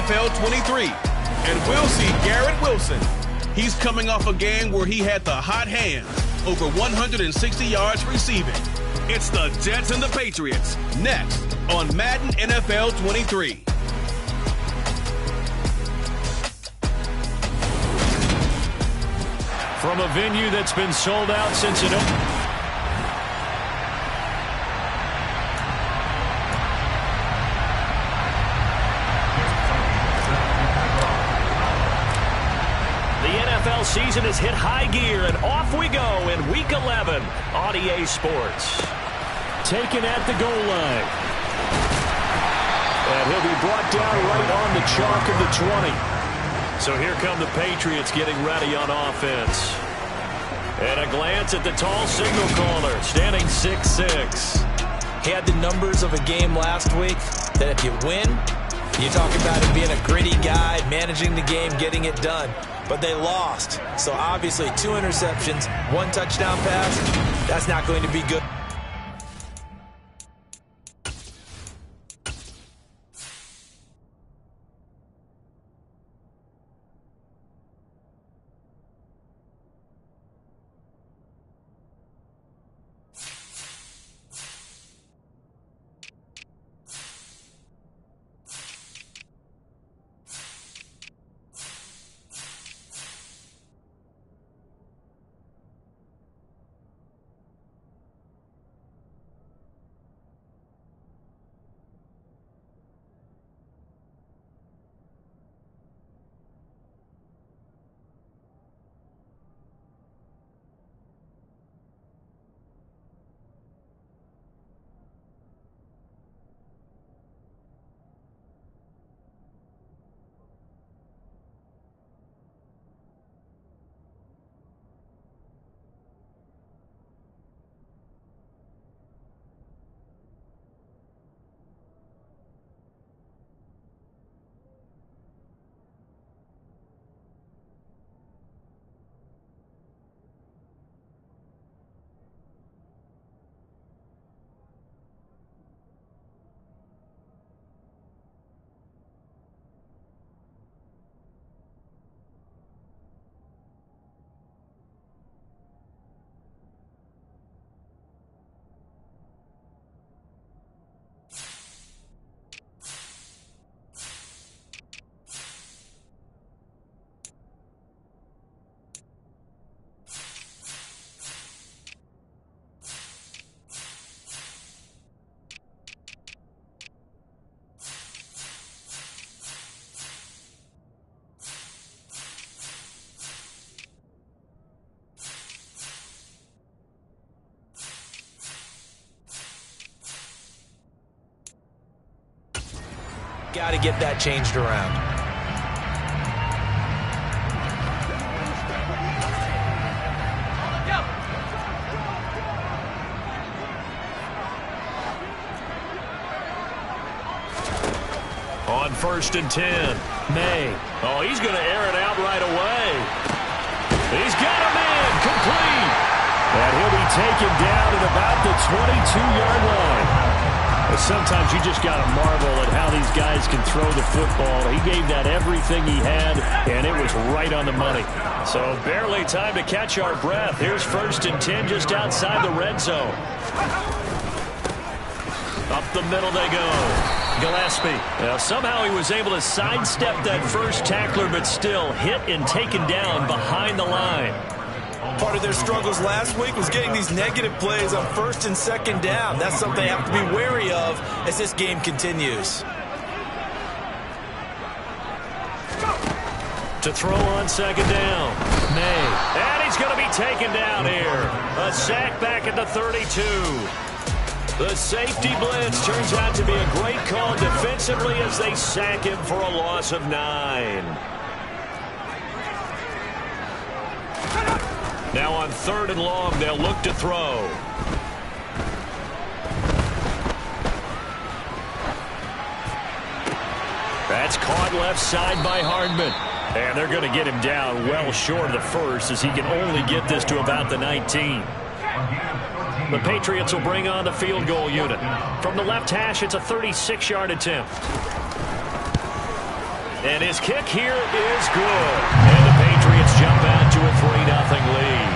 NFL 23. And we'll see Garrett Wilson. He's coming off a game where he had the hot hand, over 160 yards receiving. It's the Jets and the Patriots, next on Madden NFL 23. From a venue that's been sold out since it opened. NFL season has hit high gear, and off we go in Week 11 on EA Sports. Taken at the goal line. And he'll be brought down right on the chalk of the 20. So here come the Patriots getting ready on offense. And a glance at the tall signal caller, standing 6'6". He had the numbers of a game last week that if you win, you talk about him being a gritty guy, managing the game, getting it done. But they lost. So obviously 2 interceptions, 1 touchdown pass. That's not going to be good. Got to get that changed around. On 1st and 10, May. Oh, he's going to air it out right away. He's got him in, complete. And he'll be taken down at about the 22-yard line. Sometimes you just got to marvel at how these guys can throw the football. He gave that everything he had, and it was right on the money. So barely time to catch our breath. Here's 1st and 10 just outside the red zone. Up the middle they go. Gillespie. Now, somehow he was able to sidestep that first tackler, but still hit and taken down behind the line. Part of their struggles last week was getting these negative plays on 1st and 2nd down. That's something they have to be wary of as this game continues. To throw on 2nd down. May. And he's going to be taken down here. A sack back at the 32. The safety blitz turns out to be a great call defensively as they sack him for a loss of 9. Now on 3rd and long, they'll look to throw. That's caught left side by Hardman. And they're going to get him down well short of the first as he can only get this to about the 19. The Patriots will bring on the field goal unit. From the left hash, it's a 36-yard attempt. And his kick here is good. And the Patriots jump out to a 3-0 lead.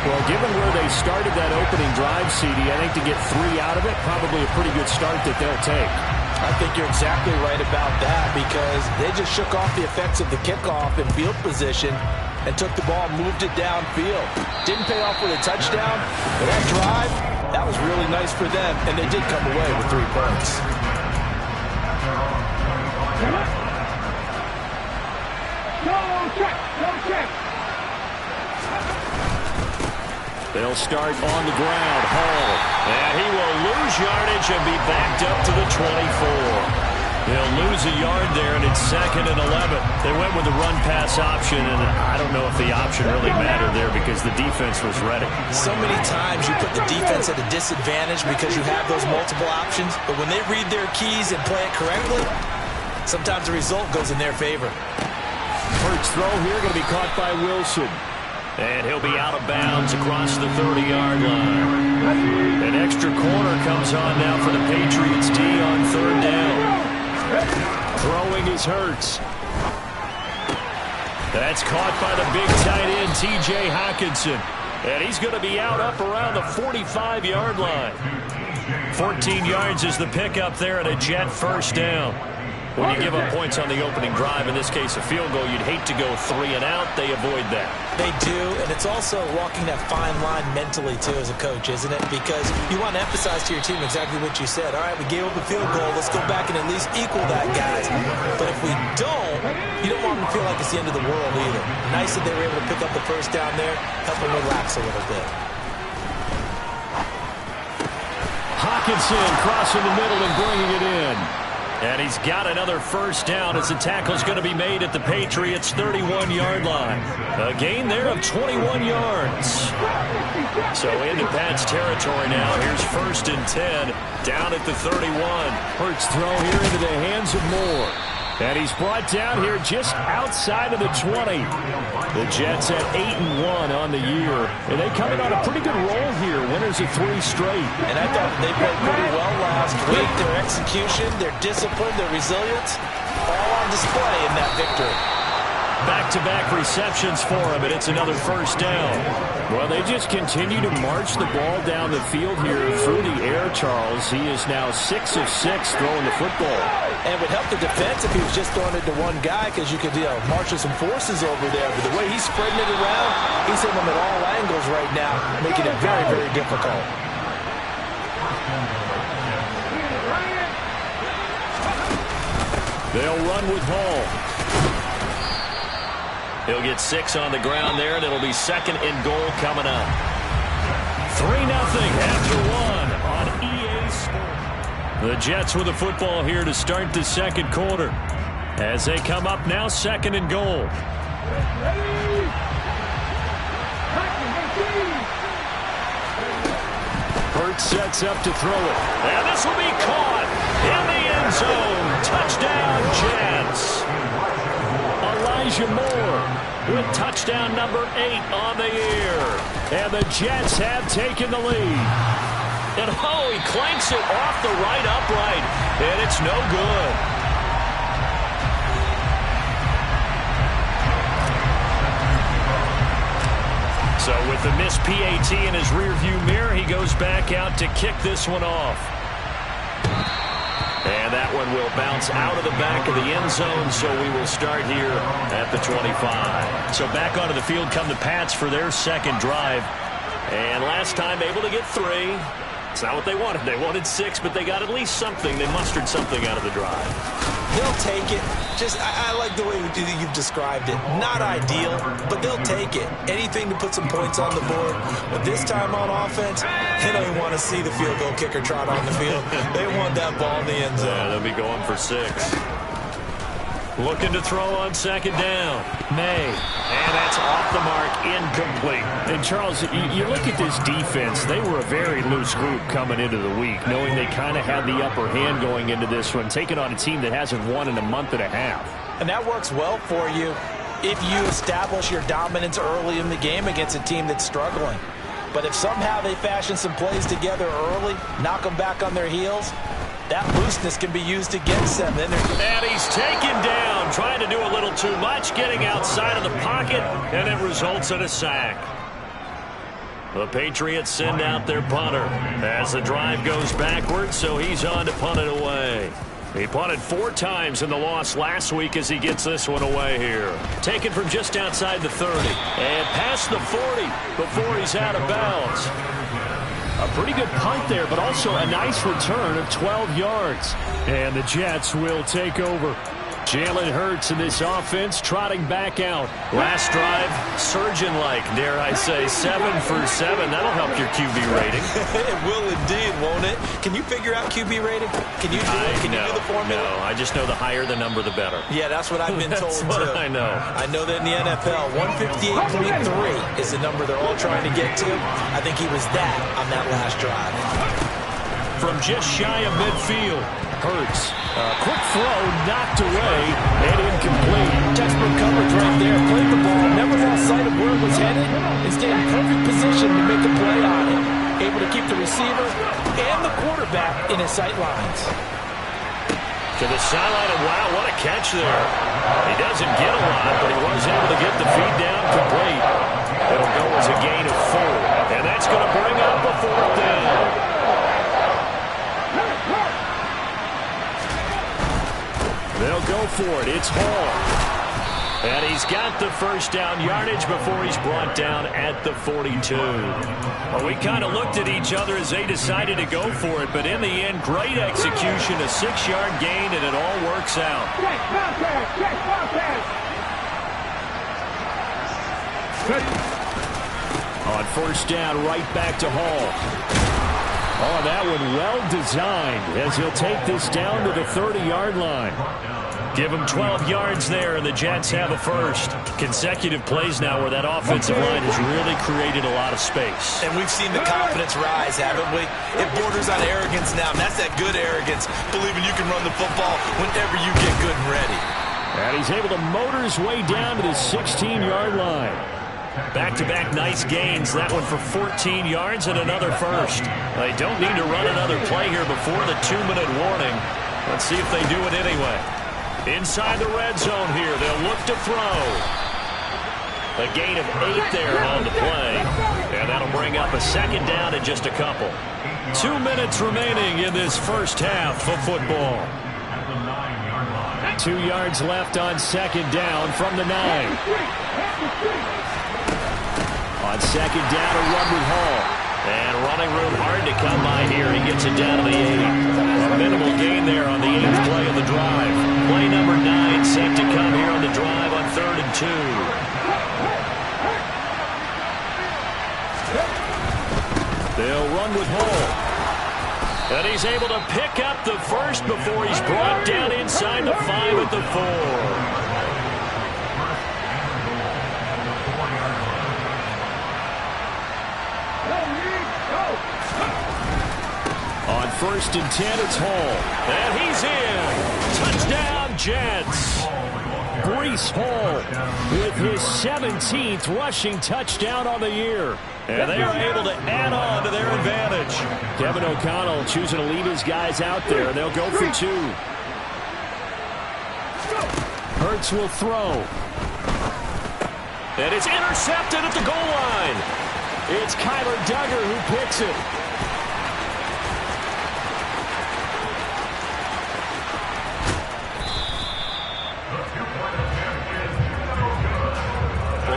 Well, given where they started that opening drive, CD, I think to get 3 out of it, probably a pretty good start that they'll take. I think you're exactly right about that because they just shook off the effects of the kickoff in field position and took the ball and moved it downfield. Didn't pay off with a touchdown, but that drive, that was really nice for them, and they did come away with 3 points. They'll start on the ground. Hall. And he will lose yardage and be backed up to the 24. They'll lose a yard there, and it's 2nd and 11. They went with the run-pass option, and I don't know if the option really mattered there because the defense was ready. So many times you put the defense at a disadvantage because you have those multiple options, but when they read their keys and play it correctly, sometimes the result goes in their favor. First throw here going to be caught by Wilson. And he'll be out of bounds across the 30-yard line. An extra corner comes on now for the Patriots D on 3rd down. Throwing is Hurts. That's caught by the big tight end, T.J. Hockenson. And he's going to be out up around the 45-yard line. 14 yards is the pickup there and a Jet first down. When you give up points on the opening drive, in this case a field goal, you'd hate to go 3 and out. They avoid that. They do, and it's also walking that fine line mentally, too, as a coach, isn't it? Because you want to emphasize to your team exactly what you said. All right, we gave up a field goal. Let's go back and at least equal that, guys. But if we don't, you don't want them to feel like it's the end of the world either. Nice that they were able to pick up the first down there, help them relax a little bit. Hockenson crossing the middle and bringing it in. And he's got another first down as the tackle's going to be made at the Patriots' 31-yard line. A gain there of 21 yards. So into Pat's territory now. Here's 1st and 10 down at the 31. Hurts throw here into the hands of Moore. And he's brought down here just outside of the 20. The Jets at 8-1 on the year. And they come in on a pretty good roll here. Winners of 3 straight. And I thought they played pretty well last week. Their execution, their discipline, their resilience, all on display in that victory. Back-to-back receptions for him, and it's another first down. Well, they just continue to march the ball down the field here through the air, Charles. He is now 6 of 6 throwing the football. And it would help the defense if he was just throwing it to one guy because you could marshal some forces over there. But the way he's spreading it around, he's hitting them at all angles right now, making it very, very difficult. They'll run with Hall. He'll get 6 on the ground there, and it'll be 2nd and goal coming up. 3-0 after 1 on EA Sports. The Jets with the football here to start the 2nd quarter. As they come up now, 2nd and goal. Hurts sets up to throw it. And this will be caught in the end zone. Touchdown, Jets. Elijah Moore with touchdown number 8 on the year. And the Jets have taken the lead. And he clanks it off the right upright. And it's no good. So with the missed PAT in his rearview mirror, he goes back out to kick this one off. And that one will bounce out of the back of the end zone, so we will start here at the 25. So back onto the field come the Pats for their 2nd drive. And last time able to get 3. It's not what they wanted. They wanted 6, but they got at least something. They mustered something out of the drive. They'll take it. I like the way you've described it. Not ideal, but they'll take it. Anything to put some points on the board. But this time on offense, they don't even want to see the field goal kicker trot on the field. They want that ball in the end zone. Yeah, they'll be going for 6. Looking to throw on 2nd down. May. And that's off the mark, incomplete. And, Charles, you look at this defense. They were a very loose group coming into the week, knowing they kind of had the upper hand going into this one, taking on a team that hasn't won in a month and a half. And that works well for you if you establish your dominance early in the game against a team that's struggling. But if somehow they fashion some plays together early, knock them back on their heels, that looseness can be used against them. And he's taken down, trying to do a little too much, getting outside of the pocket, and it results in a sack. The Patriots send out their punter as the drive goes backwards, so he's on to punt it away. He punted 4 times in the loss last week as he gets this one away here. Taken from just outside the 30 and past the 40 before he's out of bounds. A pretty good punt there, but also a nice return of 12 yards. And the Jets will take over. Jalen Hurts in this offense trotting back out. Last drive, surgeon-like, dare I say, 7 for 7. That'll help your QB rating. It will indeed, won't it? Can you figure out QB rating? Can you do it? Can you do the formula? No, I just know the higher the number, the better. Yeah, that's what I've been told, That's what too. I know. I know that in the NFL, 158.3 is the number they're all trying to get to. I think he was that on that last drive. From just shy of midfield, Hurts. Quick throw, knocked away, and incomplete. Textbook coverage right there. Played the ball, never lost sight of where it was headed, and stayed in perfect position to make a play on it. Able to keep the receiver and the quarterback in his sight lines. To the sideline, and wow, what a catch there. He doesn't get a lot, but he was able to get the feed down complete. It'll go as a gain of 4, and that's going to bring up a 4th down. They'll go for it. It's Hall. And he's got the first down yardage before he's brought down at the 42. Well, we kind of looked at each other as they decided to go for it, but in the end, great execution, a 6-yard gain, and it all works out. On first down, right back to Hall. Oh, that one well designed as he'll take this down to the 30-yard line. Give him 12 yards there, and the Jets have a first. Consecutive plays now where that offensive line has really created a lot of space. And we've seen the confidence rise, haven't we? It borders on arrogance now, and that's that good arrogance, believing you can run the football whenever you get good and ready. And he's able to motor his way down to the 16-yard line. Back-to-back nice gains. That one for 14 yards and another first. They don't need to run another play here before the 2-minute warning. Let's see if they do it anyway. Inside the red zone here. They'll look to throw. A gain of 8 there on the play. And that'll bring up a 2nd down in just a couple. 2 minutes remaining in this first half of football. 2 yards left on 2nd down from the 9. On 2nd down, a run with Hall. And running room hard to come by here. He gets it down to the 8. A minimal gain there on the 8th play of the drive. Play number 9 set to come here on the drive on 3rd and 2. They'll run with Hall. And he's able to pick up the first before he's brought down inside the 5 at the 4. On 1st and 10, it's Hall. And he's in. Touchdown, Jets. Breece Hall with his 17th rushing touchdown on the year. And they are able to add on to their advantage. Kevin O'Connell choosing to leave his guys out there. They'll go for 2. Hurts will throw. And it's intercepted at the goal line. It's Kyler Duggar who picks it.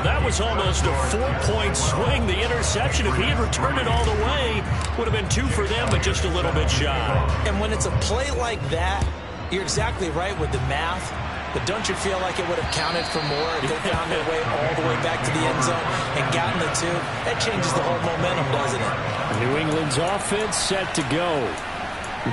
That was almost a 4-point swing. The interception, if he had returned it all the way, would have been 2 for them, but just a little bit shy. And when it's a play like that, you're exactly right with the math. But don't you feel like it would have counted for more if they found their way all the way back to the end zone and gotten the 2? That changes the whole momentum, doesn't it? New England's offense set to go.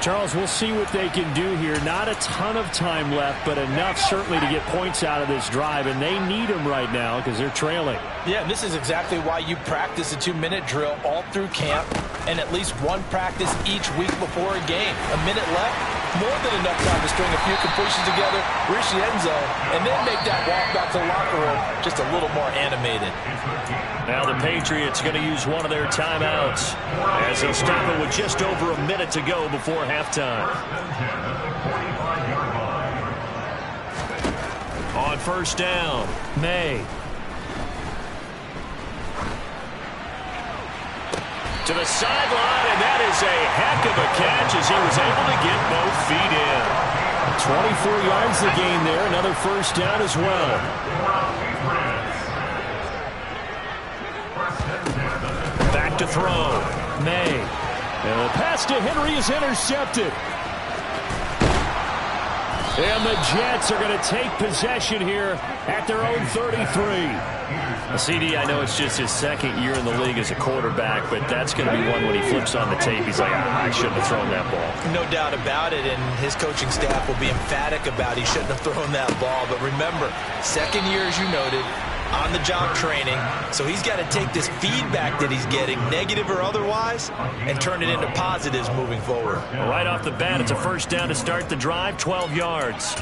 Charles, we'll see what they can do here. Not a ton of time left, but enough certainly to get points out of this drive, and they need them right now because they're trailing. Yeah, this is exactly why you practice a 2-minute drill all through camp and at least one practice each week before a game. A minute left, more than enough time to string a few completions together, reach the end zone, and then make that walk back to the locker room just a little more animated. Now the Patriots going to use one of their timeouts as they'll stop it with just over a minute to go before halftime. On first down, May. To the sideline, and that is a heck of a catch as he was able to get both feet in. 24 yards the gain there, another first down as well. Back to throw, May. And the pass to Henry is intercepted. And the Jets are going to take possession here at their own 33. CD, I know it's just his second year in the league as a quarterback, but that's going to be one when he flips on the tape. He's like, I shouldn't have thrown that ball. No doubt about it, and his coaching staff will be emphatic about he shouldn't have thrown that ball. But remember, second year, as you noted, on-the-job training, so he's got to take this feedback that he's getting, negative or otherwise, and turn it into positives moving forward. Right off the bat, it's a first down to start the drive, 12 yards.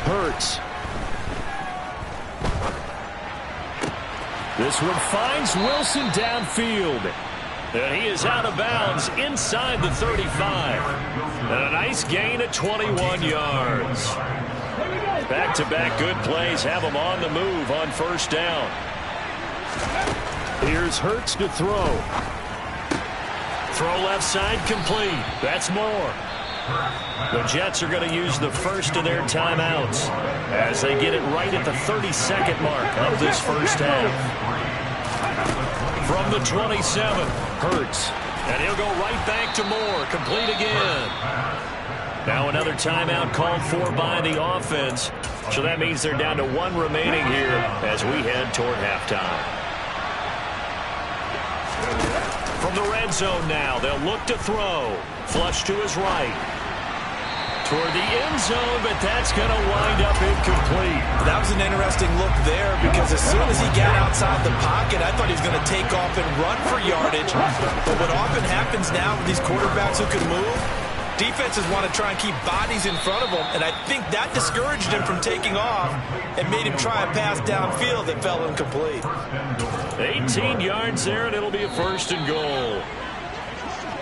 Hurts. This one finds Wilson downfield. And he is out of bounds inside the 35. And a nice gain at 21 yards. Back-to-back good plays have him on the move on first down. Here's Hurts to throw. Throw left side complete. That's more. The Jets are going to use the first of their timeouts as they get it right at the 32nd mark of this first half. From the 27, Hurts. And he'll go right back to Moore. Complete again. Now another timeout called for by the offense. So that means they're down to one remaining here as we head toward halftime. From the red zone now, they'll look to throw. Flush to his right. Toward the end zone, but that's going to wind up incomplete. That was an interesting look there because as soon as he got outside the pocket, I thought he was going to take off and run for yardage. But what often happens now with these quarterbacks who can move, defenses want to try and keep bodies in front of them, and I think that discouraged him from taking off and made him try a pass downfield that fell incomplete. 18 yards there, and it'll be a first and goal.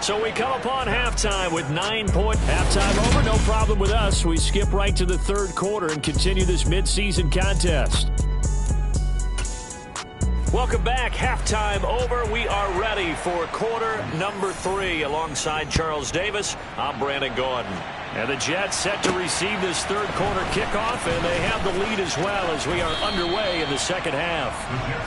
So we come upon halftime with 9 points. Halftime over, no problem with us. We skip right to the third quarter and continue this midseason contest. Welcome back. Halftime over. We are ready for quarter number 3 alongside Charles Davis. I'm Brandon Gordon. And the Jets set to receive this third quarter kickoff, and they have the lead as well as we are underway in the second half.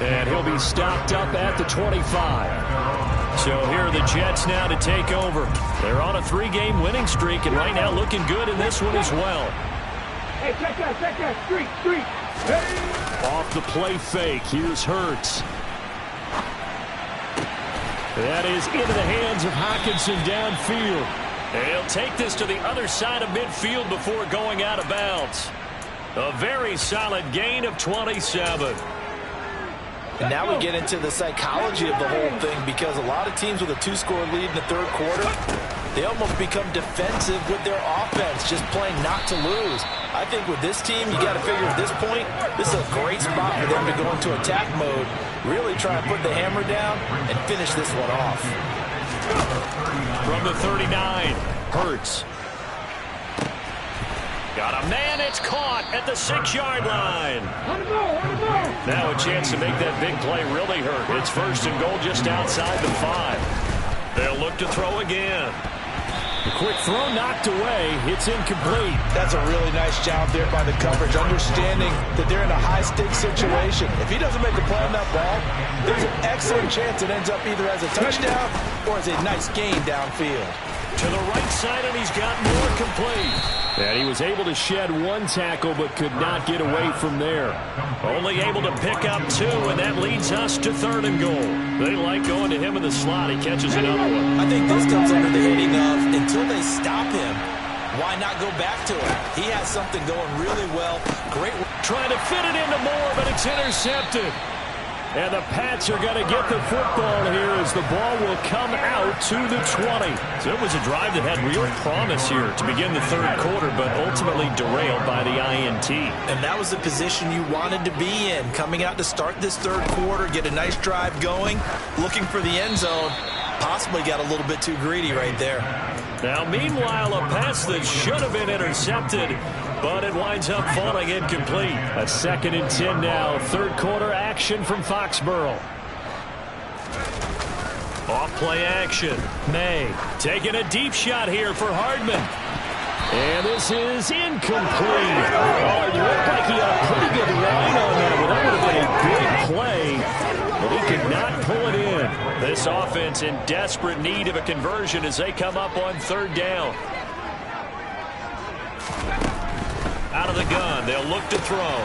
And he'll be stopped up at the 25. So here are the Jets now to take over. They're on a 3-game winning streak, and right now looking good in this one as well. Hey, check that, streak. Hey. Off the play fake, here's Hurts. That is into the hands of Hockenson downfield. And he'll take this to the other side of midfield before going out of bounds. A very solid gain of 27. And now we get into the psychology of the whole thing because a lot of teams with a 2-score lead in the third quarter, they almost become defensive with their offense, just playing not to lose. I think with this team, you got to figure at this point, this is a great spot for them to go into attack mode, really try and put the hammer down and finish this one off. From the 39, Hurts. Got a man, it's caught at the 6-yard line. Now a chance to make that big play really hurt. It's first and goal just outside the 5. They'll look to throw again. The quick throw knocked away. It's incomplete. That's a really nice job there by the coverage, understanding that they're in a high-stakes situation. If he doesn't make a play on that ball, there's an excellent chance it ends up either as a touchdown or as a nice gain downfield. To the right side, and he's got more complete. And he was able to shed one tackle, but could not get away from there. Only able to pick up 2, and that leads us to 3rd and goal. They like going to him in the slot. He catches another one. I think this comes under the heading of, until they stop him, why not go back to him? He has something going really well. Great. Trying to fit it into Moore, but it's intercepted. And the Pats are going to get the football here as the ball will come out to the 20. So it was a drive that had real promise here to begin the third quarter, but ultimately derailed by the INT. And that was the position you wanted to be in, coming out to start this third quarter, get a nice drive going, looking for the end zone. Possibly got a little bit too greedy right there. Now, meanwhile, a pass that should have been intercepted, but it winds up falling incomplete. A 2nd and 10 now. Third quarter action from Foxborough. Off play action. May taking a deep shot here for Hardman. And this is incomplete. Oh, it looked like he had a pretty good line on that, but that would have been a big play. But he could not pull it in. This offense in desperate need of a conversion as they come up on 3rd down. Out of the gun, they'll look to throw.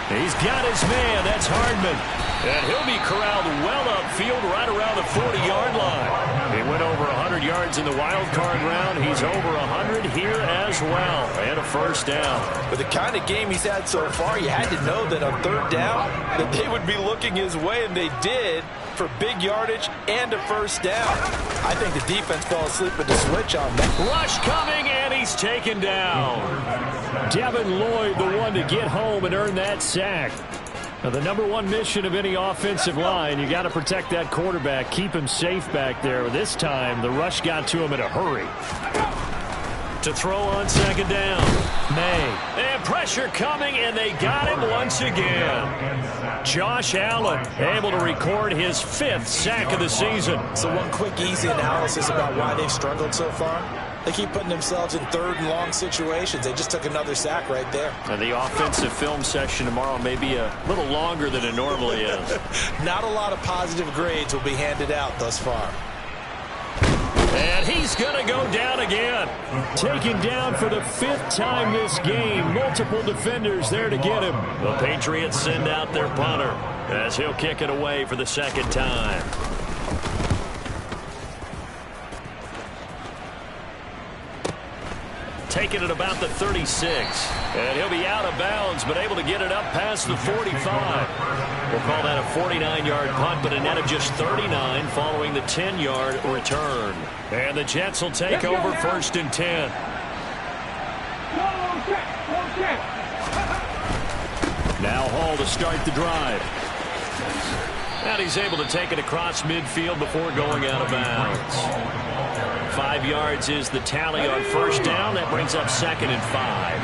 He's got his man, that's Hardman. And he'll be corralled well upfield right around the 40-yard line. He went over 100 yards in the wild card round. He's over 100 here as well. And a 1st down. With the kind of game he's had so far, you had to know that on 3rd down that they would be looking his way, and they did, for big yardage and a 1st down. I think the defense fell asleep at the switch on that. Rush coming, and he's taken down. Devin Lloyd, the one to get home and earn that sack. Now, the #1 mission of any offensive line, you got to protect that quarterback, keep him safe back there. This time, the rush got to him in a hurry. To throw on 2nd down, May. And pressure coming, and they got him once again. Josh Allen able to record his 5th sack of the season. So one quick, easy analysis about why they've struggled so far. They keep putting themselves in 3rd and long situations. They just took another sack right there. And the offensive film session tomorrow may be a little longer than it normally is. Not a lot of positive grades will be handed out thus far. And he's going to go down again. Taken down for the 5th time this game. Multiple defenders there to get him. The Patriots send out their punter as he'll kick it away for the 2nd time. Taking it about the 36. And he'll be out of bounds, but able to get it up past the 45. We'll call that a 49-yard punt, but a net of just 39 following the 10-yard return. And the Jets will take over 1st and 10. Now Hall to start the drive. And he's able to take it across midfield before going out of bounds. 5 yards is the tally on 1st down. That brings up 2nd and 5.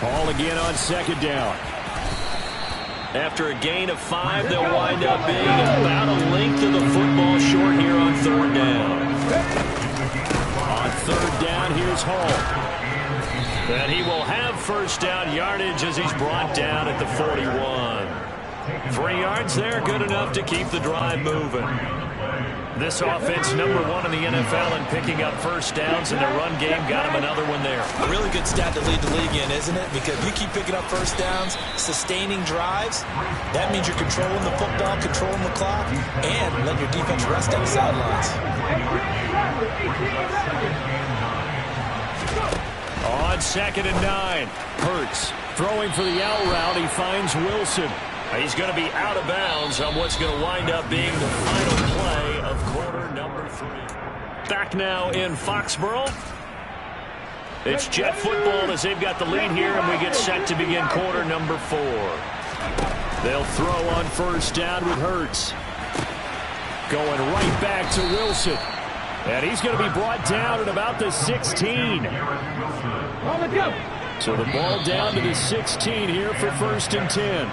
Hall again on 2nd down. After a gain of 5, they'll wind up being about a length of the football short here on 3rd down. On 3rd down, here's Hall. And he will have 1st down yardage as he's brought down at the 41. 3 yards there, good enough to keep the drive moving. This offense #1 in the NFL in picking up 1st downs, and their run game got him another one there. A really good stat to lead the league in, isn't it? Because you keep picking up 1st downs, sustaining drives, that means you're controlling the football, controlling the clock, and letting your defense rest on the sidelines. On 2nd and 9, Hurts throwing for the out route. He finds Wilson. He's going to be out of bounds on what's going to wind up being the final play of quarter #3. Back now in Foxborough. It's Jet football as they've got the lead here, and we get set to begin quarter #4. They'll throw on 1st down with Hurts. Going right back to Wilson. And he's going to be brought down at about the 16. So the ball down to the 16 here for 1st and 10.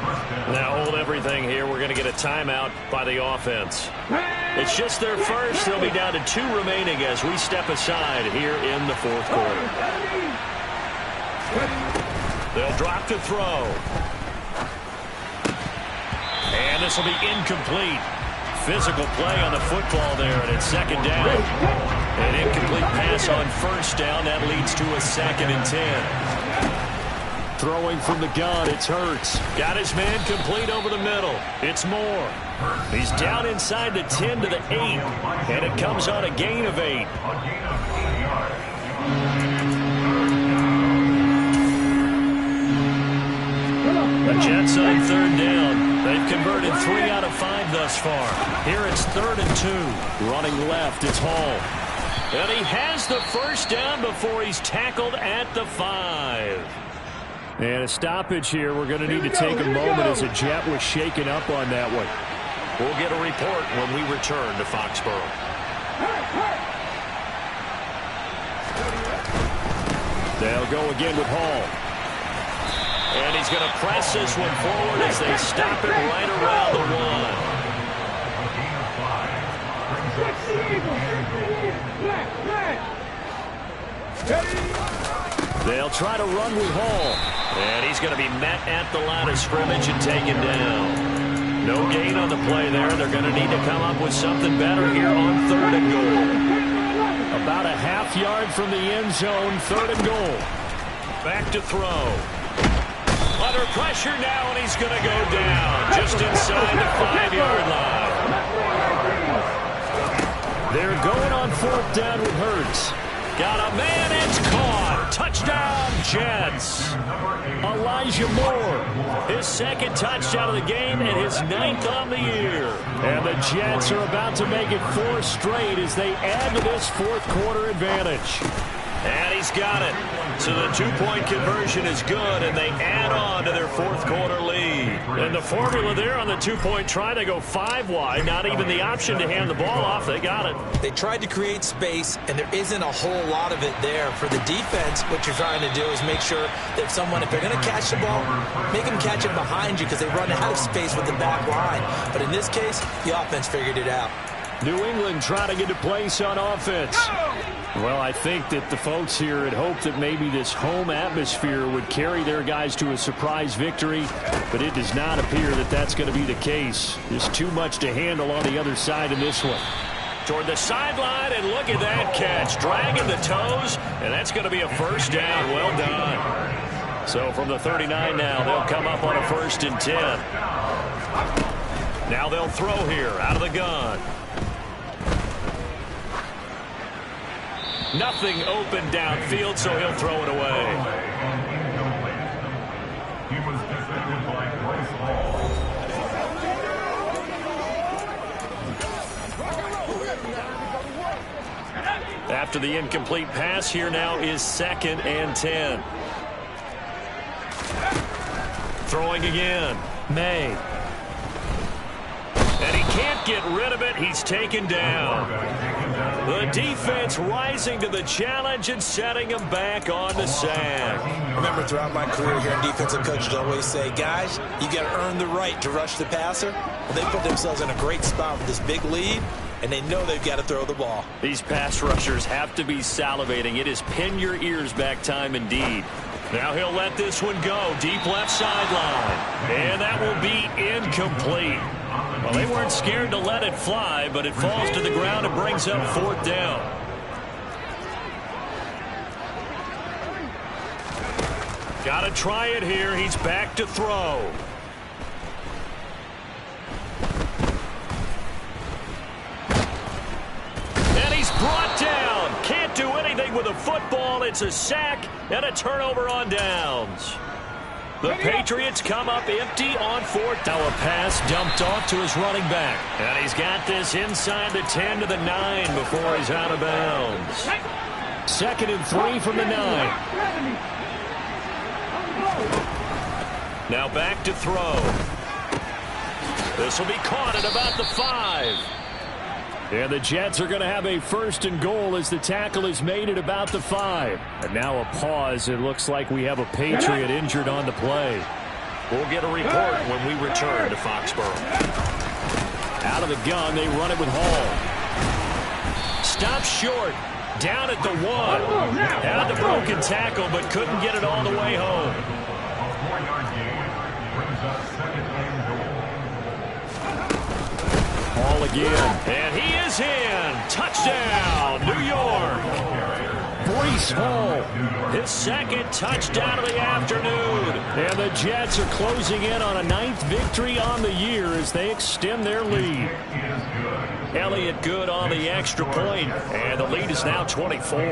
Now hold everything here. We're going to get a timeout by the offense. It's just their first. They'll be down to 2 remaining as we step aside here in the 4th quarter. They'll drop to throw. And this will be incomplete. Physical play on the football there, and it's 2nd down. An incomplete pass on 1st down. That leads to a 2nd and 10. Throwing from the gun, it's Hurts. Got his man complete over the middle. It's Moore. He's down inside the 10 to the 8, and it comes on a gain of 8. The Jets on 3rd down. They've converted 3 out of 5 thus far. Here it's 3rd and 2. Running left, it's Hall. And he has the 1st down before he's tackled at the 5. And a stoppage here. We're going to need to take a moment as a Jet was shaken up on that one. We'll get a report when we return to Foxborough. They'll go again with Hall. And he's going to press this one forward as they stop it right around the 1. They'll try to run with Hall. And he's going to be met at the line of scrimmage and taken down. No gain on the play there. They're going to need to come up with something better here on 3rd and goal. About a half yard from the end zone, 3rd and goal. Back to throw. Under pressure now, and he's going to go down just inside the 5-yard line. They're going on 4th down with Hurts. Got a man, it's caught. Touchdown, Jets. Elijah Moore. His 2nd touchdown of the game and his 9th on the year. And the Jets are about to make it 4 straight as they add to this 4th quarter advantage. And he's got it. So the 2-point conversion is good, and they add on to their 4th quarter lead. And the formula there on the 2-point try, they go 5 wide. Not even the option to hand the ball off. They got it. They tried to create space, and there isn't a whole lot of it there. For the defense, what you're trying to do is make sure that if they're going to catch the ball, make them catch it behind you because they run out of space with the back line. But in this case, the offense figured it out. New England trying to get a place on offense. Well, I think that the folks here had hoped that maybe this home atmosphere would carry their guys to a surprise victory, but it does not appear that that's going to be the case. There's too much to handle on the other side in this one. Toward the sideline, and look at that catch. Dragging the toes, and that's going to be a 1st down. Well done. So from the 39 now, they'll come up on a 1st and 10. Now they'll throw here out of the gun. Nothing open downfield, so he'll throw it away. After the incomplete pass, here now is 2nd and 10. Throwing again. May. And he can't get rid of it. He's taken down. The defense rising to the challenge and setting him back on the sack. Remember, throughout my career here, defensive coaches always say, guys, you got to earn the right to rush the passer. Well, they put themselves in a great spot with this big lead, and they know they've got to throw the ball. These pass rushers have to be salivating. It is pin your ears back time indeed. Now he'll let this one go. Deep left sideline. And that will be incomplete. Well, they weren't scared to let it fly, but it falls to the ground and brings up 4th down. Got to try it here. He's back to throw. And he's brought down. Can't do anything with a football. It's a sack and a turnover on downs. The Patriots come up empty on 4th. Now a pass dumped off to his running back. And he's got this inside the 10 to the 9 before he's out of bounds. 2nd and 3 from the 9. Now back to throw. This will be caught at about the 5. And the Jets are going to have a 1st and goal as the tackle is made at about the 5. And now a pause. It looks like we have a Patriot injured on the play. We'll get a report when we return to Foxborough. Out of the gun, they run it with Hall. Stop short. Down at the 1. Had the broken tackle, but couldn't get it all the way home. Hall again. And he is in. Touchdown, New York. Breece Hall. His 2nd touchdown of the afternoon. And the Jets are closing in on a 9th victory on the year as they extend their lead. Elliott good on the extra point, and the lead is now 24.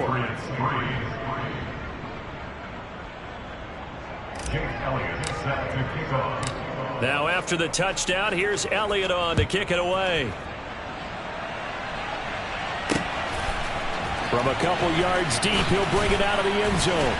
Now after the touchdown, here's Elliott on to kick it away. From a couple yards deep, he'll bring it out of the end zone.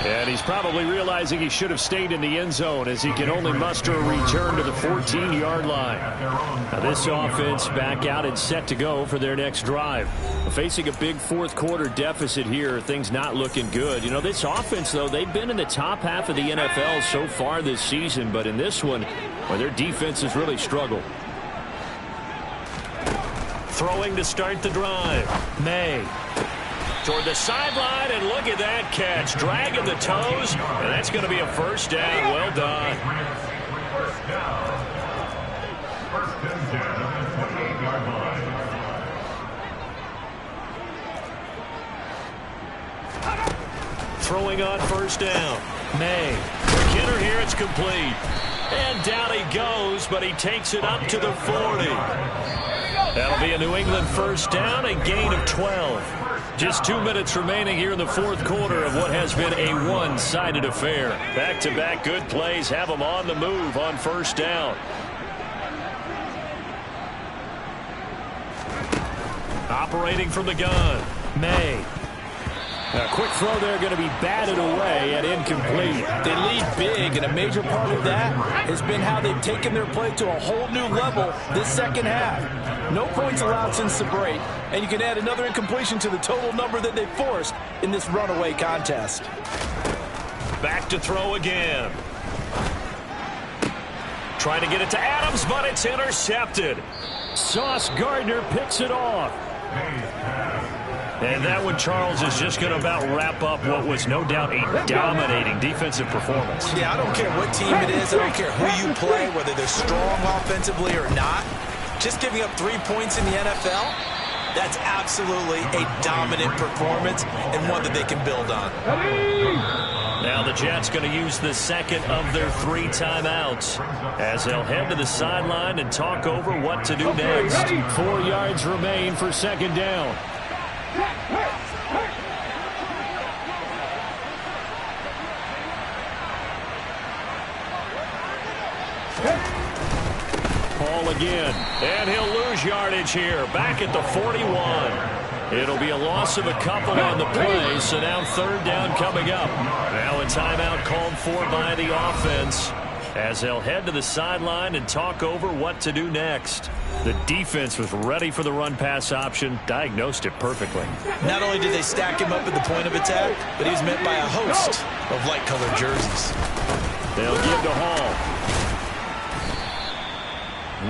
And he's probably realizing he should have stayed in the end zone as he can only muster a return to the 14-yard line. Now this offense back out and set to go for their next drive. Facing a big fourth-quarter deficit here, things not looking good. You know, this offense, though, they've been in the top half of the NFL so far this season, but in this one, well, their defense has really struggled. Throwing to start the drive. May. Toward the sideline, and look at that catch. Dragging the toes, and that's going to be a first down. Well done. Throwing on first down. May. Kidder here, it's complete. And down he goes, but he takes it up to the 40. That'll be a New England first down, a gain of 12. Just 2 minutes remaining here in the fourth quarter of what has been a one-sided affair. Back-to-back good plays have them on the move on first down. Operating from the gun, May. A quick throw there going to be batted away and incomplete. They lead big, and a major part of that has been how they've taken their play to a whole new level this second half. No points allowed since the break, and you can add another incompletion to the total number that they forced in this runaway contest. Back to throw again. Trying to get it to Adams, but it's intercepted. Sauce Gardner picks it off. And that one, Charles, is just going to about wrap up what was no doubt a dominating defensive performance. Yeah, I don't care what team it is. I don't care who you play, whether they're strong offensively or not. Just giving up 3 points in the NFL, that's absolutely a dominant performance and one that they can build on. Now the Jets going to use the second of their 3 timeouts as they'll head to the sideline and talk over what to do next. 4 yards remain for second down. Ball again, and he'll lose yardage here, back at the 41. It'll be a loss of a couple on the play, so now third down coming up. Now a timeout called for by the offense as they'll head to the sideline and talk over what to do next. The defense was ready for the run-pass option, diagnosed it perfectly. Not only did they stack him up at the point of attack, but he was met by a host of light-colored jerseys. They'll give to Hall.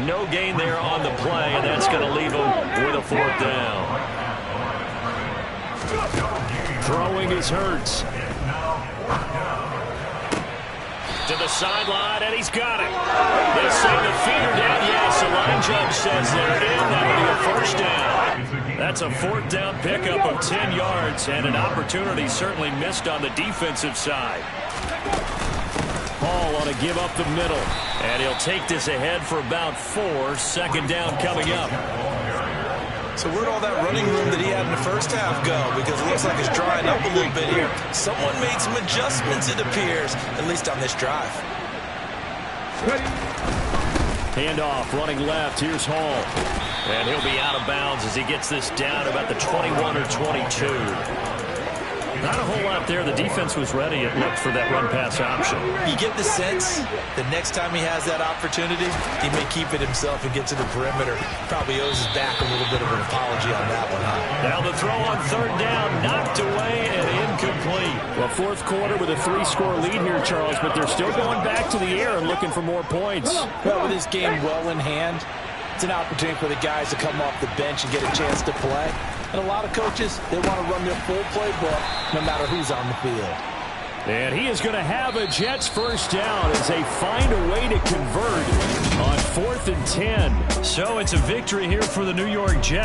No gain there on the play, and that's going to leave him with a fourth down. Throwing is Hurts. To the sideline, and he's got it. They say the feeder down. Yes, the line judge says they're in. That'll be a first down. That's a fourth down pickup of 10 yards, and an opportunity certainly missed on the defensive side. Hall on a give up the middle. And he'll take this ahead for about 4. Second down coming up. So where'd all that running room that he had in the first half go? Because it looks like it's drying up a little bit here. Someone made some adjustments, it appears, at least on this drive. Handoff, running left. Here's Hall. And he'll be out of bounds as he gets this down about the 21 or 22. Not a whole lot there. The defense was ready, it looked, for that run-pass option. You get the sense that next time he has that opportunity, he may keep it himself and get to the perimeter. Probably owes his back a little bit of an apology on that one, huh? Now the throw on third down, knocked away and incomplete. Well, fourth quarter with a 3-score lead here, Charles, but they're still going back to the air and looking for more points. Well, with this game well in hand, it's an opportunity for the guys to come off the bench and get a chance to play. And a lot of coaches, they want to run their full playbook no matter who's on the field. And he is going to have a Jets first down as they find a way to convert on 4th and 10. So it's a victory here for the New York Jets.